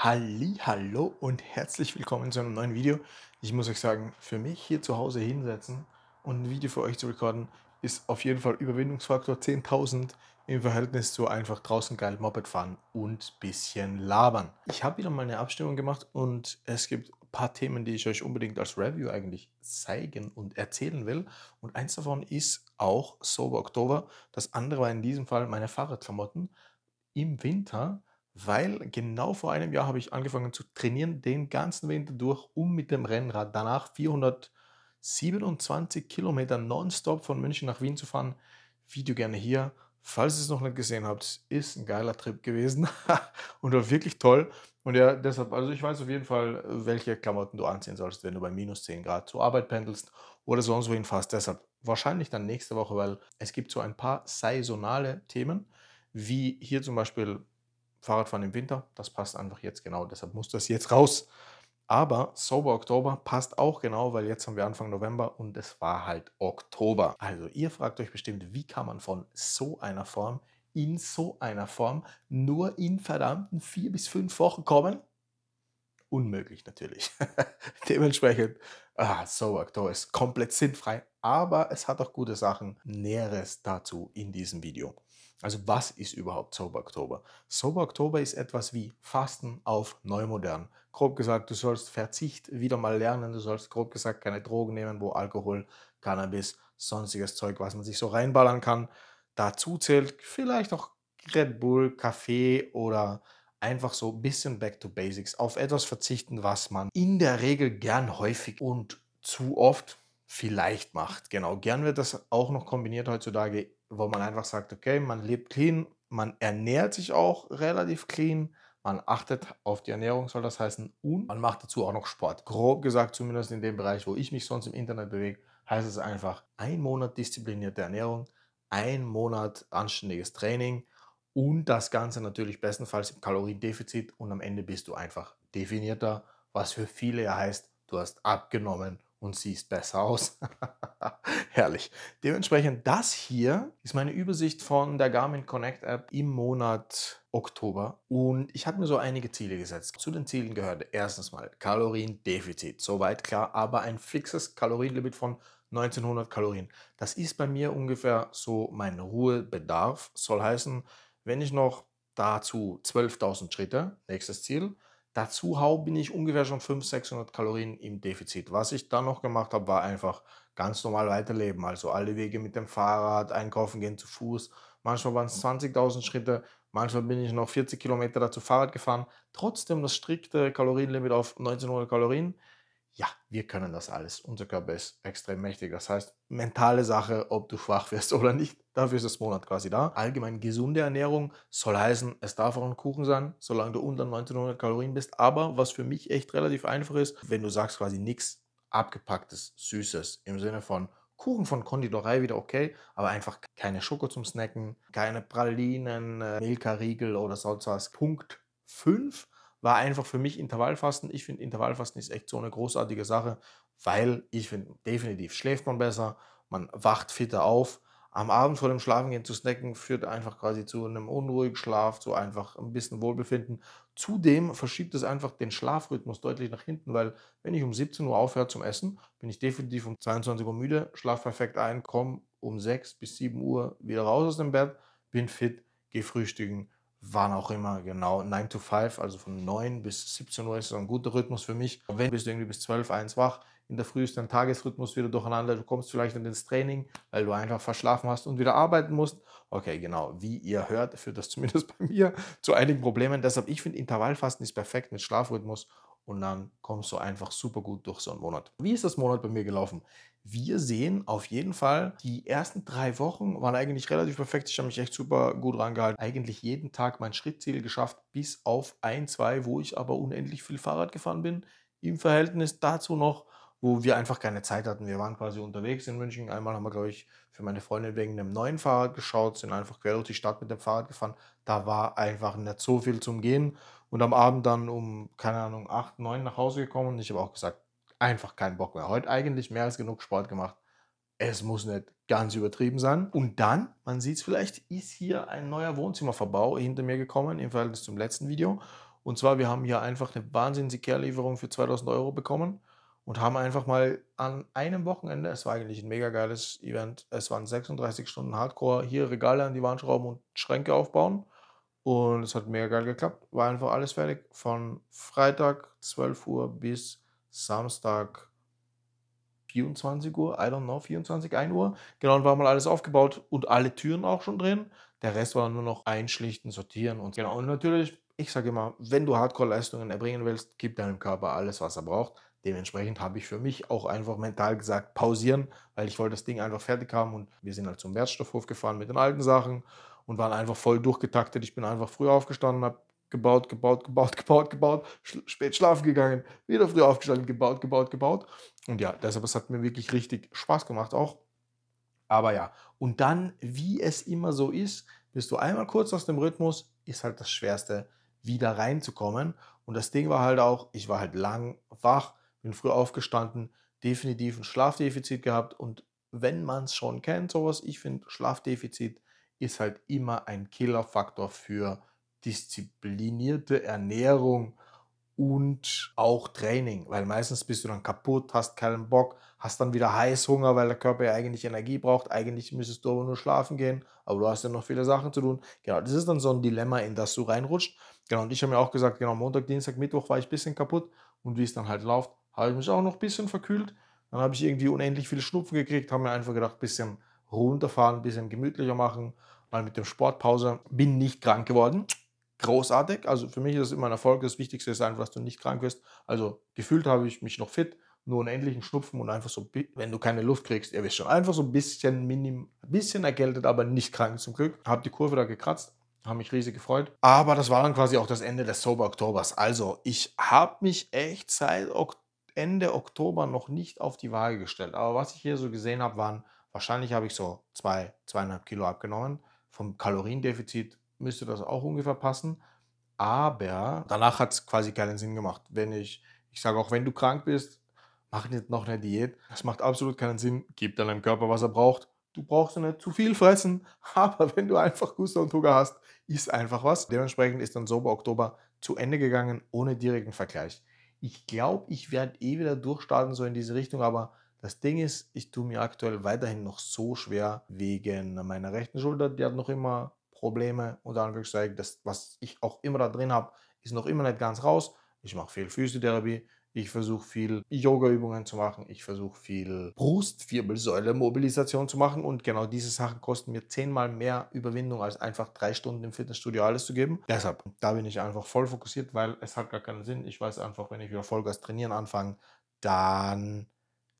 Hallo und herzlich willkommen zu einem neuen Video. Ich muss euch sagen, für mich hier zu Hause hinsetzen und ein Video für euch zu recorden, ist auf jeden Fall Überwindungsfaktor 10.000 im Verhältnis zu einfach draußen geil Moped fahren und bisschen labern. Ich habe wieder mal eine Abstimmung gemacht und es gibt ein paar Themen, die ich euch unbedingt als Review eigentlich zeigen und erzählen will. Und eins davon ist auch Sober Oktober. Das andere war in diesem Fall meine Fahrradklamotten im Winter, weil genau vor einem Jahr habe ich angefangen zu trainieren, den ganzen Winter durch, um mit dem Rennrad danach 427 Kilometer nonstop von München nach Wien zu fahren. Video gerne hier. Falls ihr es noch nicht gesehen habt, ist ein geiler Trip gewesen und war wirklich toll. Und ja, deshalb, also ich weiß auf jeden Fall, welche Klamotten du anziehen sollst, wenn du bei minus 10 Grad zur Arbeit pendelst oder sonst wohin fährst. Deshalb wahrscheinlich dann nächste Woche, weil es gibt so ein paar saisonale Themen, wie hier zum Beispiel Fahrradfahren im Winter. Das passt einfach jetzt genau, deshalb muss das jetzt raus. Aber Sober Oktober passt auch genau, weil jetzt haben wir Anfang November und es war halt Oktober. Also ihr fragt euch bestimmt, wie kann man von so einer Form in so einer Form nur in verdammten 4 bis 5 Wochen kommen? Unmöglich natürlich. Dementsprechend, Sober Oktober ist komplett sinnfrei, aber es hat auch gute Sachen. Näheres dazu in diesem Video. Also was ist überhaupt Sober Oktober? Sober Oktober ist etwas wie Fasten auf Neumodern. Grob gesagt, du sollst Verzicht wieder mal lernen, du sollst grob gesagt keine Drogen nehmen, wo Alkohol, Cannabis, sonstiges Zeug, was man sich so reinballern kann. Dazu zählt vielleicht auch Red Bull, Kaffee oder einfach so ein bisschen back to basics, auf etwas verzichten, was man in der Regel gern häufig und zu oft vielleicht macht. Genau, gern wird das auch noch kombiniert heutzutage, wo man einfach sagt, okay, man lebt clean, man ernährt sich auch relativ clean, man achtet auf die Ernährung, soll das heißen, und man macht dazu auch noch Sport. Grob gesagt, zumindest in dem Bereich, wo ich mich sonst im Internet bewege, heißt es einfach, ein Monat disziplinierte Ernährung, ein Monat anständiges Training und das Ganze natürlich bestenfalls im Kaloriendefizit und am Ende bist du einfach definierter, was für viele ja heißt, du hast abgenommen und siehst besser aus. Herrlich. Dementsprechend, das hier ist meine Übersicht von der Garmin Connect App im Monat Oktober und ich habe mir so einige Ziele gesetzt. Zu den Zielen gehört erstens mal Kaloriendefizit, soweit klar, aber ein fixes Kalorienlimit von 1900 Kalorien. Das ist bei mir ungefähr so mein Ruhebedarf, soll heißen, wenn ich noch dazu 12.000 Schritte, nächstes Ziel, dazu hau, bin ich ungefähr schon 500, 600 Kalorien im Defizit. Was ich dann noch gemacht habe, war einfach ganz normal weiterleben. Also alle Wege mit dem Fahrrad, einkaufen gehen zu Fuß. Manchmal waren es 20.000 Schritte, manchmal bin ich noch 40 Kilometer dazu Fahrrad gefahren. Trotzdem das strikte Kalorienlimit auf 1900 Kalorien. Ja, wir können das alles. Unser Körper ist extrem mächtig. Das heißt, mentale Sache, ob du schwach wirst oder nicht, dafür ist das Monat quasi da. Allgemein gesunde Ernährung soll heißen, es darf auch ein Kuchen sein, solange du unter 1900 Kalorien bist. Aber was für mich echt relativ einfach ist, wenn du sagst quasi nichts abgepacktes, Süßes, im Sinne von Kuchen von Konditorei wieder okay, aber einfach keine Schoko zum Snacken, keine Pralinen, Milka-Riegel oder sonst was. Punkt 5 war einfach für mich Intervallfasten. Ich finde, Intervallfasten ist echt so eine großartige Sache, weil ich finde, definitiv schläft man besser, man wacht fitter auf. Am Abend vor dem Schlafengehen zu snacken führt einfach quasi zu einem unruhigen Schlaf, zu einfach ein bisschen Wohlbefinden. Zudem verschiebt es einfach den Schlafrhythmus deutlich nach hinten, weil wenn ich um 17 Uhr aufhöre zum Essen, bin ich definitiv um 22 Uhr müde, schlafe perfekt ein, komme um 6 bis 7 Uhr wieder raus aus dem Bett, bin fit, gehe frühstücken, wann auch immer, genau, 9 to 5, also von 9 bis 17 Uhr ist so ein guter Rhythmus für mich. Wenn bist du irgendwie bis 12, 1 wach, in der Früh ist dein Tagesrhythmus wieder durcheinander, du kommst vielleicht nicht ins Training, weil du einfach verschlafen hast und wieder arbeiten musst. Okay, genau, wie ihr hört, führt das zumindest bei mir zu einigen Problemen. Deshalb, ich finde, Intervallfasten ist perfekt mit Schlafrhythmus und dann kommst du einfach super gut durch so einen Monat. Wie ist das Monat bei mir gelaufen? Wir sehen auf jeden Fall, die ersten 3 Wochen waren eigentlich relativ perfekt. Ich habe mich echt super gut rangehalten. Eigentlich jeden Tag mein Schrittziel geschafft, bis auf ein, zwei, wo ich aber unendlich viel Fahrrad gefahren bin. Im Verhältnis dazu noch, wo wir einfach keine Zeit hatten. Wir waren quasi unterwegs in München. Einmal haben wir, glaube ich, für meine Freundin wegen einem neuen Fahrrad geschaut, sind einfach quer durch die Stadt mit dem Fahrrad gefahren. Da war einfach nicht so viel zum Gehen. Und am Abend dann um, keine Ahnung, 8, 9 nach Hause gekommen. Und ich habe auch gesagt, einfach keinen Bock mehr. Heute eigentlich mehr als genug Sport gemacht. Es muss nicht ganz übertrieben sein. Und dann, man sieht es vielleicht, ist hier ein neuer Wohnzimmerverbau hinter mir gekommen im Verhältnis zum letzten Video. Und zwar, wir haben hier einfach eine wahnsinnige Care-Lieferung für 2.000 € bekommen und haben einfach mal an einem Wochenende, es war eigentlich ein mega geiles Event, es waren 36 Stunden Hardcore, hier Regale an die Wand schrauben und Schränke aufbauen. Und es hat mega geil geklappt. War einfach alles fertig. Von Freitag 12 Uhr bis Samstag 24 Uhr, I don't know, 24, 1 Uhr. Genau, und war mal alles aufgebaut und alle Türen auch schon drin. Der Rest war nur noch einschlichten, sortieren und genau. Und natürlich, ich sage immer, wenn du Hardcore-Leistungen erbringen willst, gib deinem Körper alles, was er braucht. Dementsprechend habe ich für mich auch einfach mental gesagt, pausieren, weil ich wollte das Ding einfach fertig haben und wir sind halt zum Wertstoffhof gefahren mit den alten Sachen und waren einfach voll durchgetaktet. Ich bin einfach früh aufgestanden, habe gebaut, gebaut, gebaut, gebaut, gebaut, spät schlafen gegangen, wieder früh aufgestanden, gebaut, gebaut, gebaut. Und ja, deshalb, es hat mir wirklich richtig Spaß gemacht auch. Aber ja, und dann, wie es immer so ist, bist du einmal kurz aus dem Rhythmus, ist halt das Schwerste, wieder reinzukommen. Und das Ding war halt auch, ich war halt lang wach, bin früh aufgestanden, definitiv ein Schlafdefizit gehabt. Und wenn man es schon kennt, sowas, ich finde, Schlafdefizit ist halt immer ein Killerfaktor für disziplinierte Ernährung und auch Training, weil meistens bist du dann kaputt, hast keinen Bock, hast dann wieder Heißhunger, weil der Körper ja eigentlich Energie braucht. Eigentlich müsstest du aber nur schlafen gehen, aber du hast ja noch viele Sachen zu tun. Genau, das ist dann so ein Dilemma, in das du reinrutscht. Genau, und ich habe mir auch gesagt, genau, Montag, Dienstag, Mittwoch war ich ein bisschen kaputt und wie es dann halt läuft, habe ich mich auch noch ein bisschen verkühlt. Dann habe ich irgendwie unendlich viele Schnupfen gekriegt, habe mir einfach gedacht, ein bisschen runterfahren, ein bisschen gemütlicher machen, mal mit dem Sportpause. Bin nicht krank geworden, großartig. Also für mich ist es immer ein Erfolg. Das Wichtigste ist einfach, dass du nicht krank wirst. Also gefühlt habe ich mich noch fit, nur einen endlichen Schnupfen und einfach so, wenn du keine Luft kriegst, ihr wisst schon, einfach so ein bisschen bisschen erkältet, aber nicht krank zum Glück. Habe die Kurve da gekratzt, habe mich riesig gefreut. Aber das war dann quasi auch das Ende des Sober Oktobers. Also ich habe mich echt seit Ende Oktober noch nicht auf die Waage gestellt. Aber was ich hier so gesehen habe, waren, wahrscheinlich habe ich so 2,5 Kilo abgenommen. Vom Kaloriendefizit müsste das auch ungefähr passen. Aber danach hat es quasi keinen Sinn gemacht. Ich sage auch, wenn du krank bist, mach nicht noch eine Diät. Das macht absolut keinen Sinn. Gib deinem Körper, was er braucht. Du brauchst ja nicht zu viel fressen, aber wenn du einfach Gusto und Hunger hast, isst einfach was. Dementsprechend ist dann Sober Oktober zu Ende gegangen, ohne direkten Vergleich. Ich glaube, ich werde wieder durchstarten, so in diese Richtung, aber das Ding ist, ich tue mir aktuell weiterhin noch so schwer wegen meiner rechten Schulter. Die hat noch immer Probleme, unter Anführungszeichen. Das, was ich auch immer da drin habe, ist noch immer nicht ganz raus. Ich mache viel Physiotherapie. Ich versuche viel Yoga-Übungen zu machen. Ich versuche viel Brustwirbelsäule-Mobilisation zu machen. Und genau diese Sachen kosten mir 10-mal mehr Überwindung, als einfach 3 Stunden im Fitnessstudio alles zu geben. Deshalb, da bin ich einfach voll fokussiert, weil es hat gar keinen Sinn. Ich weiß einfach, wenn ich wieder Vollgas trainieren anfange, dann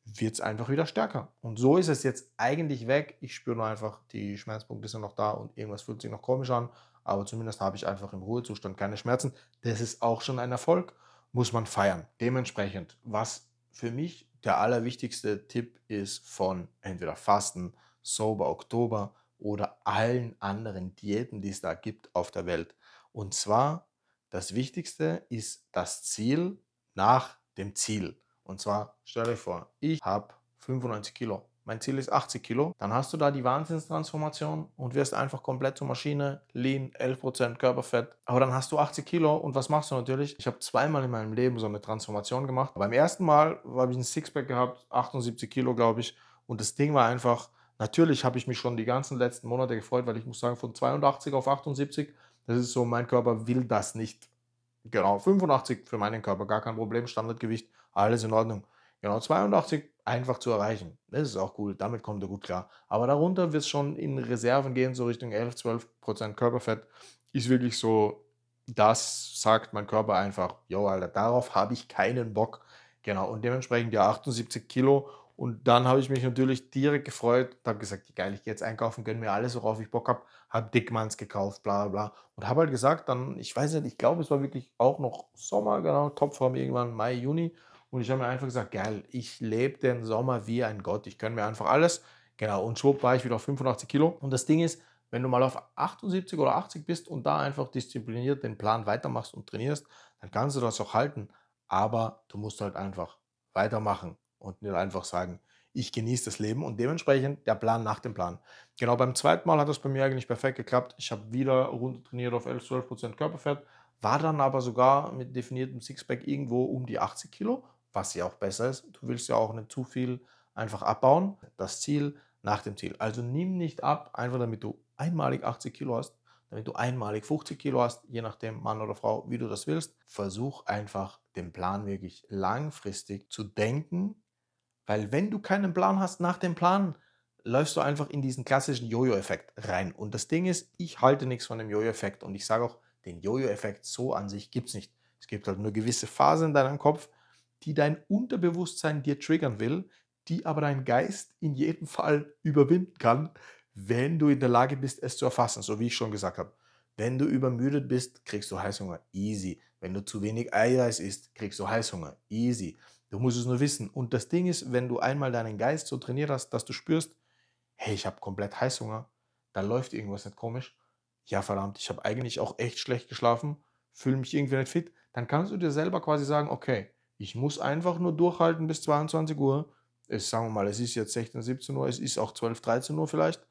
wird es einfach wieder stärker. Und so ist es jetzt eigentlich weg. Ich spüre nur einfach, die Schmerzpunkte sind noch da und irgendwas fühlt sich noch komisch an. Aber zumindest habe ich einfach im Ruhezustand keine Schmerzen. Das ist auch schon ein Erfolg, muss man feiern. Dementsprechend, was für mich der allerwichtigste Tipp ist von entweder Fasten, Sober Oktober oder allen anderen Diäten, die es da gibt auf der Welt. Und zwar, das Wichtigste ist das Ziel nach dem Ziel. Und zwar, stell dir vor, ich habe 95 Kilo. Mein Ziel ist 80 Kilo. Dann hast du da die Wahnsinnstransformation und wirst einfach komplett zur Maschine, lean, 11% Körperfett. Aber dann hast du 80 Kilo und was machst du natürlich? Ich habe zweimal in meinem Leben so eine Transformation gemacht. Beim ersten Mal habe ich ein Sixpack gehabt, 78 Kilo, glaube ich. Und das Ding war einfach, natürlich habe ich mich schon die ganzen letzten Monate gefreut, weil ich muss sagen, von 82 auf 78, das ist so, mein Körper will das nicht. Genau, 85 für meinen Körper, gar kein Problem, Standardgewicht, alles in Ordnung. Genau, 82 einfach zu erreichen. Das ist auch cool, damit kommt er gut klar. Aber darunter wird es schon in Reserven gehen, so Richtung 11-12% Körperfett. Ist wirklich so, das sagt mein Körper einfach, jo, Alter, darauf habe ich keinen Bock. Genau, und dementsprechend ja 78 Kilo. Und dann habe ich mich natürlich direkt gefreut und habe gesagt, geil, ich gehe jetzt einkaufen, gönne mir alles, worauf ich Bock habe Dickmanns gekauft, bla bla bla. Und habe halt gesagt, dann, ich weiß nicht, ich glaube, es war wirklich auch noch Sommer, genau, Topform irgendwann Mai, Juni. Und ich habe mir einfach gesagt, geil, ich lebe den Sommer wie ein Gott. Ich gönne mir einfach alles. Genau, und schwupp war ich wieder auf 85 Kilo. Und das Ding ist, wenn du mal auf 78 oder 80 bist und da einfach diszipliniert den Plan weitermachst und trainierst, dann kannst du das auch halten. Aber du musst halt einfach weitermachen und nicht einfach sagen, ich genieße das Leben und dementsprechend der Plan nach dem Plan. Genau, beim zweiten Mal hat das bei mir eigentlich perfekt geklappt. Ich habe wieder runter trainiert auf 11-12% Körperfett, war dann aber sogar mit definiertem Sixpack irgendwo um die 80 Kilo, was ja auch besser ist. Du willst ja auch nicht zu viel einfach abbauen. Das Ziel nach dem Ziel. Also nimm nicht ab, einfach damit du einmalig 80 Kilo hast, damit du einmalig 50 Kilo hast, je nachdem Mann oder Frau, wie du das willst. Versuch einfach den Plan wirklich langfristig zu denken, weil wenn du keinen Plan hast nach dem Plan, läufst du einfach in diesen klassischen Jojo-Effekt rein. Und das Ding ist, ich halte nichts von dem Jojo-Effekt. Und ich sage auch, den Jojo-Effekt so an sich gibt es nicht. Es gibt halt nur gewisse Phasen in deinem Kopf, die dein Unterbewusstsein dir triggern will, die aber dein Geist in jedem Fall überwinden kann, wenn du in der Lage bist, es zu erfassen. So wie ich schon gesagt habe. Wenn du übermüdet bist, kriegst du Heißhunger. Easy. Wenn du zu wenig Eiweiß isst, kriegst du Heißhunger. Easy. Du musst es nur wissen. Und das Ding ist, wenn du einmal deinen Geist so trainiert hast, dass du spürst, hey, ich habe komplett Heißhunger, da läuft irgendwas nicht komisch. Ja, verdammt, ich habe eigentlich auch echt schlecht geschlafen, fühle mich irgendwie nicht fit. Dann kannst du dir selber quasi sagen, okay, ich muss einfach nur durchhalten bis 22 Uhr. Sagen wir mal, es ist jetzt 16, 17 Uhr, es ist auch 12, 13 Uhr vielleicht.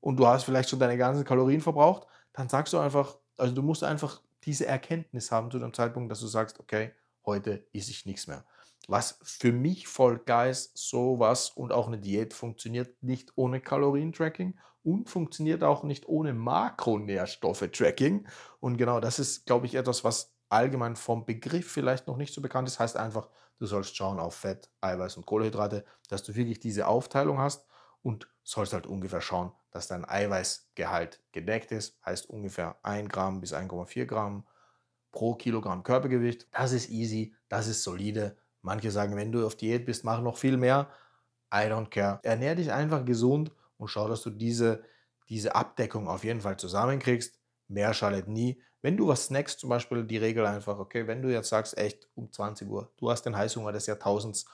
Und du hast vielleicht schon deine ganzen Kalorien verbraucht. Dann sagst du einfach, also du musst einfach diese Erkenntnis haben zu dem Zeitpunkt, dass du sagst, okay, heute esse ich nichts mehr. Was für mich voll geil ist, sowas und auch eine Diät funktioniert nicht ohne Kalorientracking und funktioniert auch nicht ohne Makronährstoffe-Tracking. Und genau das ist, glaube ich, etwas, was allgemein vom Begriff vielleicht noch nicht so bekannt ist. Heißt einfach, du sollst schauen auf Fett, Eiweiß und Kohlenhydrate, dass du wirklich diese Aufteilung hast und sollst halt ungefähr schauen, dass dein Eiweißgehalt gedeckt ist. Heißt ungefähr 1 Gramm bis 1,4 Gramm pro Kilogramm Körpergewicht. Das ist easy, das ist solide. Manche sagen, wenn du auf Diät bist, mach noch viel mehr. I don't care. Ernähr dich einfach gesund und schau, dass du diese Abdeckung auf jeden Fall zusammenkriegst. Mehr schadet nie. Wenn du was snackst, zum Beispiel die Regel einfach, okay, wenn du jetzt sagst, echt um 20 Uhr, du hast den Heißhunger des Jahrtausends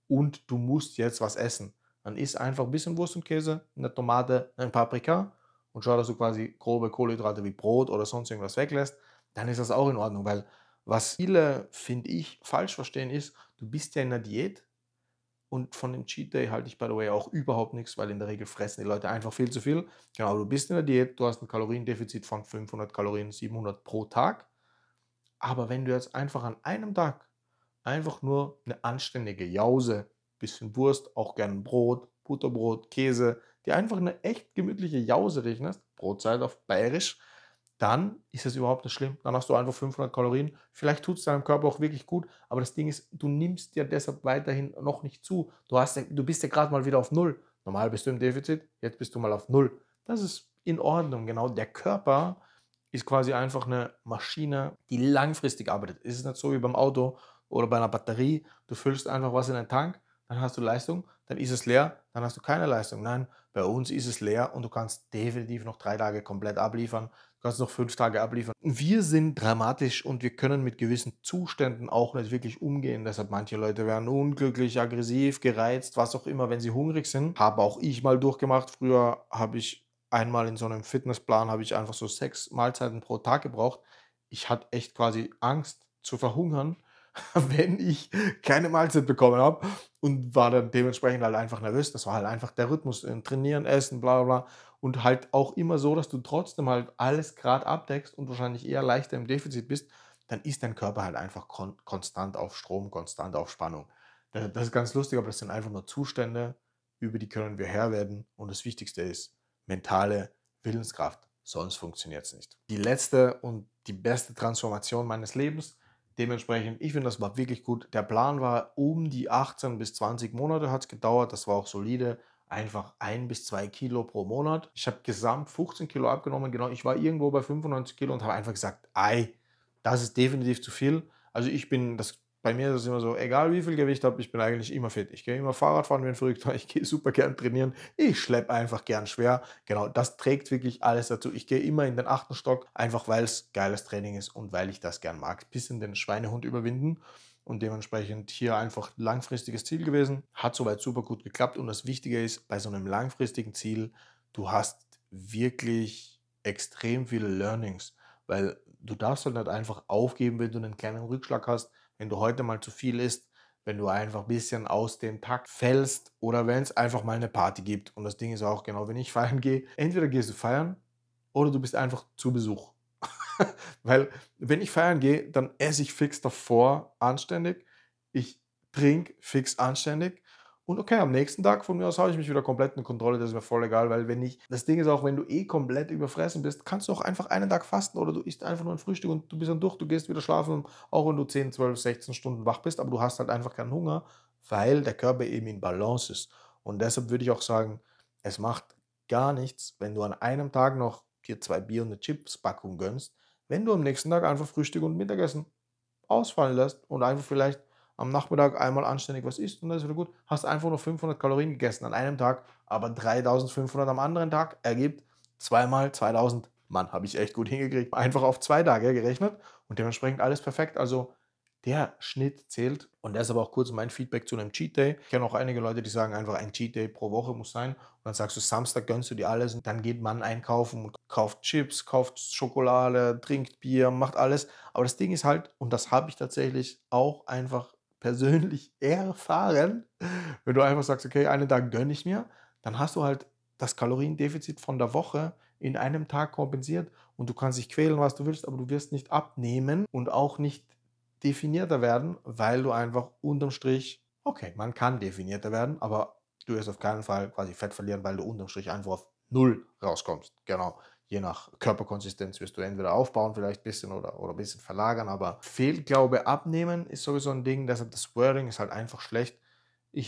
und du musst jetzt was essen, dann isst einfach ein bisschen Wurst und Käse, eine Tomate, ein Paprika und schau, dass du quasi grobe Kohlenhydrate wie Brot oder sonst irgendwas weglässt, dann ist das auch in Ordnung, weil was viele, finde ich, falsch verstehen ist, du bist ja in der Diät und von dem Cheat Day halte ich, by the way, auch überhaupt nichts, weil in der Regel fressen die Leute einfach viel zu viel. Genau, du bist in der Diät, du hast ein Kaloriendefizit von 500 Kalorien, 700 pro Tag. Aber wenn du jetzt einfach an einem Tag einfach nur eine anständige Jause, bisschen Wurst, auch gerne Brot, Butterbrot, Käse, dir einfach eine echt gemütliche Jause rechnest, Brotzeit auf Bayerisch, dann ist es überhaupt nicht schlimm. Dann hast du einfach 500 Kalorien. Vielleicht tut es deinem Körper auch wirklich gut, aber das Ding ist, du nimmst dir deshalb weiterhin noch nicht zu. Du bist ja gerade mal wieder auf Null. Normal bist du im Defizit, jetzt bist du mal auf Null. Das ist in Ordnung. Genau, der Körper ist quasi einfach eine Maschine, die langfristig arbeitet. Es ist nicht so wie beim Auto oder bei einer Batterie. Du füllst einfach was in den Tank, dann hast du Leistung, dann ist es leer, dann hast du keine Leistung. Nein, bei uns ist es leer und du kannst definitiv noch 3 Tage komplett abliefern. Du kannst noch 5 Tage abliefern. Wir sind dramatisch und wir können mit gewissen Zuständen auch nicht wirklich umgehen. Deshalb manche Leute werden unglücklich, aggressiv, gereizt, was auch immer, wenn sie hungrig sind. Habe auch ich mal durchgemacht. Früher habe ich einmal in so einem Fitnessplan habe ich einfach so 6 Mahlzeiten pro Tag gebraucht. Ich hatte echt quasi Angst zu verhungern, wenn ich keine Mahlzeit bekommen habe und war dann dementsprechend halt einfach nervös. Das war halt einfach der Rhythmus, trainieren, essen, bla bla bla. Und halt auch immer so, dass du trotzdem halt alles gerade abdeckst und wahrscheinlich eher leichter im Defizit bist, dann ist dein Körper halt einfach konstant auf Strom, konstant auf Spannung. Das ist ganz lustig, aber das sind einfach nur Zustände, über die können wir Herr werden. Und das Wichtigste ist mentale Willenskraft, sonst funktioniert es nicht. Die letzte und die beste Transformation meines Lebens. Dementsprechend, ich finde, das war wirklich gut. Der Plan war um die 18 bis 20 Monate hat es gedauert. Das war auch solide. Einfach 1 bis 2 Kilo pro Monat. Ich habe gesamt 15 Kilo abgenommen. Genau, ich war irgendwo bei 95 Kilo und habe einfach gesagt, ei, das ist definitiv zu viel. Also bei mir ist es immer so, egal wie viel Gewicht ich habe, ich bin eigentlich immer fit. Ich gehe immer Fahrrad fahren wie ein Verrückter. Ich gehe super gern trainieren. Ich schleppe einfach gern schwer. Genau, das trägt wirklich alles dazu. Ich gehe immer in den 8. Stock, einfach weil es geiles Training ist und weil ich das gern mag. Bisschen den Schweinehund überwinden und dementsprechend hier einfach langfristiges Ziel gewesen. Hat soweit super gut geklappt und das Wichtige ist, bei so einem langfristigen Ziel, du hast wirklich extrem viele Learnings, weil du darfst halt nicht einfach aufgeben, wenn du einen kleinen Rückschlag hast, wenn du heute mal zu viel isst, wenn du einfach ein bisschen aus dem Takt fällst oder wenn es einfach mal eine Party gibt. Und das Ding ist auch genau, wenn ich feiern gehe, entweder gehst du feiern oder du bist einfach zu Besuch. Weil wenn ich feiern gehe, dann esse ich fix davor anständig. Ich trinke fix anständig. Und okay, am nächsten Tag von mir aus habe ich mich wieder komplett in Kontrolle, das ist mir voll egal, weil wenn ich das Ding ist auch, wenn du eh komplett überfressen bist, kannst du auch einfach einen Tag fasten oder du isst einfach nur ein Frühstück und du bist dann durch, du gehst wieder schlafen, auch wenn du 10, 12, 16 Stunden wach bist, aber du hast halt einfach keinen Hunger, weil der Körper eben in Balance ist. Und deshalb würde ich auch sagen, es macht gar nichts, wenn du an einem Tag noch dir 2 Bier und eine Chips-Packung gönnst, wenn du am nächsten Tag einfach Frühstück und Mittagessen ausfallen lässt und einfach vielleicht am Nachmittag einmal anständig was isst und dann ist wieder gut. Hast einfach nur 500 Kalorien gegessen an einem Tag, aber 3.500 am anderen Tag ergibt zweimal 2.000. Mann, habe ich echt gut hingekriegt. Einfach auf 2 Tage gerechnet und dementsprechend alles perfekt. Also der Schnitt zählt. Und deshalb auch kurz mein Feedback zu einem Cheat Day. Ich kenne auch einige Leute, die sagen einfach, ein Cheat Day pro Woche muss sein. Und dann sagst du, Samstag gönnst du dir alles. Und dann geht man einkaufen und kauft Chips, kauft Schokolade, trinkt Bier, macht alles. Aber das Ding ist halt, und das habe ich tatsächlich auch einfach persönlich erfahren, wenn du einfach sagst, okay, einen Tag gönne ich mir, dann hast du halt das Kaloriendefizit von der Woche in einem Tag kompensiert und du kannst dich quälen, was du willst, aber du wirst nicht abnehmen und auch nicht definierter werden, weil du einfach unterm Strich, okay, man kann definierter werden, aber du wirst auf keinen Fall quasi Fett verlieren, weil du unterm Strich einfach auf null rauskommst. Genau. Je nach Körperkonsistenz wirst du entweder aufbauen, vielleicht ein bisschen oder ein bisschen verlagern, aber Fehlglaube abnehmen ist sowieso ein Ding, deshalb das Wording ist halt einfach schlecht. Ich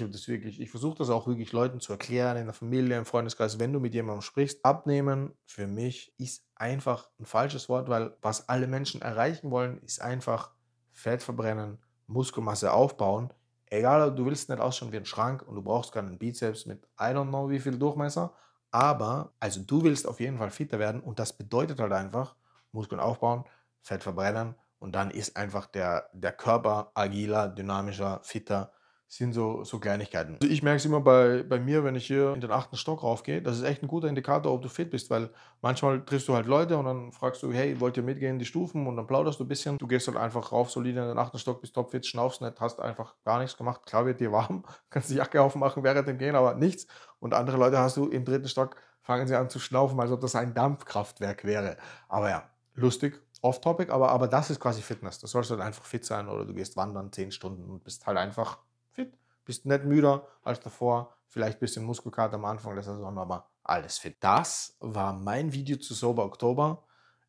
versuche das auch wirklich Leuten zu erklären, in der Familie, im Freundeskreis, wenn du mit jemandem sprichst. Abnehmen für mich ist einfach ein falsches Wort, weil was alle Menschen erreichen wollen, ist einfach Fett verbrennen, Muskelmasse aufbauen. Egal, du willst nicht ausschauen wie ein Schrank und du brauchst keinen Bizeps mit I don't know wie viel Durchmesser, aber also du willst auf jeden Fall fitter werden und das bedeutet halt einfach Muskeln aufbauen, Fett verbrennen und dann ist einfach der Körper agiler, dynamischer, fitter, sind so Kleinigkeiten. Also ich merke es immer bei mir, wenn ich hier in den 8. Stock raufgehe, das ist echt ein guter Indikator, ob du fit bist, weil manchmal triffst du halt Leute und dann fragst du, hey, wollt ihr mitgehen, die Stufen? Und dann plauderst du ein bisschen. Du gehst halt einfach rauf, solide in den 8. Stock, bist topfit, schnaufst nicht, hast einfach gar nichts gemacht. Klar wird dir warm, kannst die Jacke aufmachen während dem Gehen, aber nichts. Und andere Leute hast du im 3. Stock, fangen sie an zu schnaufen, als ob das ein Dampfkraftwerk wäre. Aber ja, lustig, off-topic, aber das ist quasi Fitness. Du sollst halt einfach fit sein oder du gehst wandern 10 Stunden und bist halt einfach fit. Bist nicht müder als davor, vielleicht ein bisschen Muskelkater am Anfang der Saison, aber alles fit. Das war mein Video zu Sober Oktober.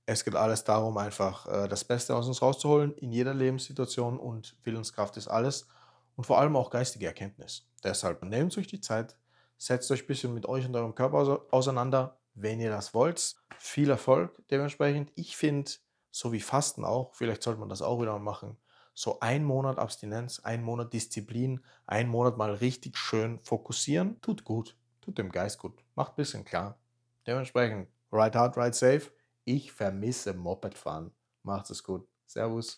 Es geht alles darum, einfach das Beste aus uns rauszuholen in jeder Lebenssituation und Willenskraft ist alles und vor allem auch geistige Erkenntnis. Deshalb nehmt euch die Zeit, setzt euch ein bisschen mit euch und eurem Körper auseinander, wenn ihr das wollt. Viel Erfolg dementsprechend. Ich finde, so wie Fasten auch, vielleicht sollte man das auch wieder mal machen, so 1 Monat Abstinenz, 1 Monat Disziplin, 1 Monat mal richtig schön fokussieren, tut gut, tut dem Geist gut, macht ein bisschen klar. Dementsprechend, ride hard, ride safe. Ich vermisse Mopedfahren. Macht es gut. Servus.